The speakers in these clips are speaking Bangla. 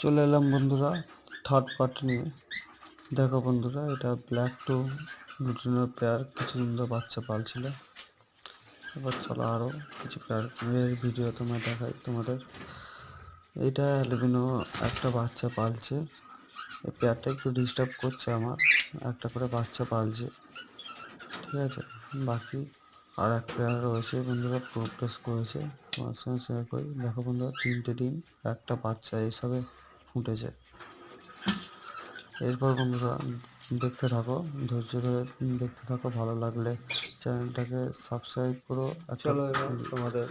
চলে এলাম বন্ধুরা থার্ড পার্ট নিয়ে। দেখো বন্ধুরা, এটা ব্ল্যাক টু লুটিনোর পেয়ার কিছুদিন ধরে বাচ্চা পালছিল। এবার চলো আরও কিছু পেয়ার ভিডিও দেখাই তোমাদের। এটা অ্যালবিনো একটা বাচ্চা পালছে। এই পেয়ারটা একটু ডিস্টার্ব করছে আমার, একটা করে বাচ্চা পালছে, ঠিক আছে। বাকি আর এক পেয়ার রয়েছে বন্ধুরা, প্রোগ্রেস করেছে, তোমার সঙ্গে শেয়ার করি। দেখো বন্ধুরা, 3টে ডিম, একটা বাচ্চা এইসবে ফুটেছে। এরপর বন্ধুরা দেখতে থাকো, ধৈর্য ধরে দেখতে থাকো। ভালো লাগলে চ্যানেলটাকে সাবস্ক্রাইব করো, একটা তোমাদের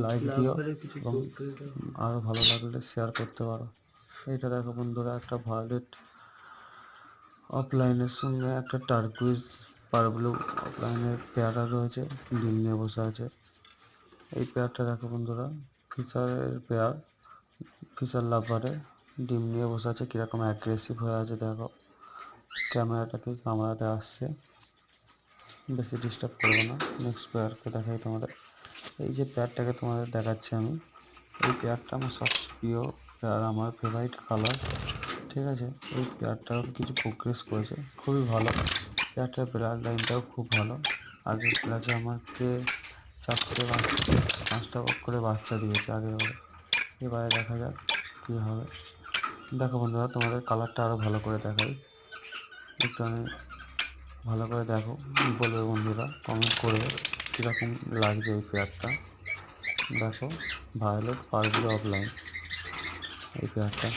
লাইক দিও এবং আরও ভালো লাগলে শেয়ার করতে পারো। এইটা দেখো বন্ধুরা, একটা ভায়োলেট অফলাইনের সঙ্গে একটা টার্কুইজ পারব্লু অফলাইনের পেয়ারা রয়েছে, ডিম নিয়ে বসে আছে। এই পেয়ারটা দেখো বন্ধুরা, ফিশারের পেয়ার, ফিশার লাভারে ডিম নিয়ে বসে আছে। কীরকম অ্যাগ্রেসিভ হয়ে আছে দেখো, ক্যামেরাটাকে কামড়াতে আসছে। বেশি ডিস্টার্ব করবো না, নেক্সট পেয়ারকে দেখাই তোমাদের। এই যে পেয়ারটাকে তোমাদের দেখাচ্ছি আমি, এই পেয়ারটা আমার সবচেয়ে প্রিয় পেয়ার, আমার ফেভারিট কালার, ঠিক আছে। এই পেয়ারটাও কিছু প্রোগ্রেস করেছে, খুবই ভালো। পেয়ারটার ব্লাড লাইনটাও খুব ভালো। আগের ক্লাসে আমাকে 4-5টা করে বাচ্চা দিয়েছে আগের বারে। এবারে দেখা যাক কী হবে। দেখো বন্ধুরা, তোমাদের কালারটা আরও ভালো করে দেখাই, একটু আমি ভালো করে দেখো, বলবে বন্ধুরা, কমেন্ট করবে কীরকম লাগছে এই পেয়ারটা। দেখো, ভায়োলেট পারব্লু অফলাইন এই পেয়ারটা।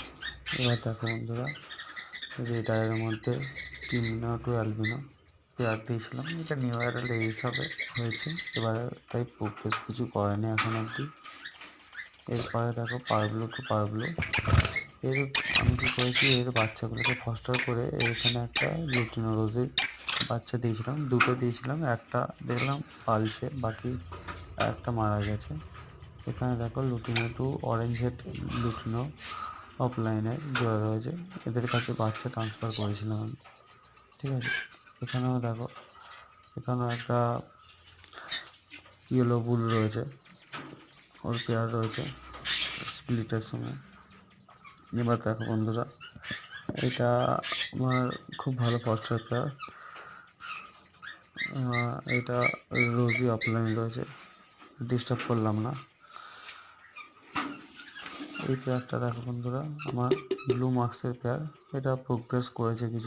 এবার দেখো বন্ধুরা, রেড আয়ের মধ্যে টিমিনো টু অ্যালবিনো পেয়ার দিয়েছিলাম, এটা নিউ ইয়ারের এই হিসাবে হয়েছে। এবারে তাই প্রোগ্রেস কিছু করেনি এখন অবধি। এরপরে দেখো পারব্লু টু পারব্লু, এর আমি কী করেছি, এর বাচ্চাগুলোকে ফস্টার করে এখানে একটা লুটিনো রোজের বাচ্চা দিয়েছিলাম, দুটো দিয়েছিলাম, একটা দেখলাম পালছে, বাকি একটা মারা গেছে। এখানে দেখো lutino to orange head lutino অফলাইনের জোড়া রয়েছে, এদের কাছে বাচ্চা ট্রান্সফার করেছিলাম আমি, ঠিক আছে। এখানেও দেখো, এখানেও একটা ইয়েলো বুল রয়েছে, ওর পেয়ার রয়েছে স্প্লিটের সঙ্গে। এবার দেখো বন্ধুরা, এটা আমার খুব ভালো ফস্টার পেয়ার, এটা রোজি অফলাইন রয়েছে, ডিস্টার্ব করলাম না। এই পেয়ারটা দেখো বন্ধুরা, আমার ব্লু মার্কসের পেয়ার, এটা প্রোগ্রেস করেছে কিছু।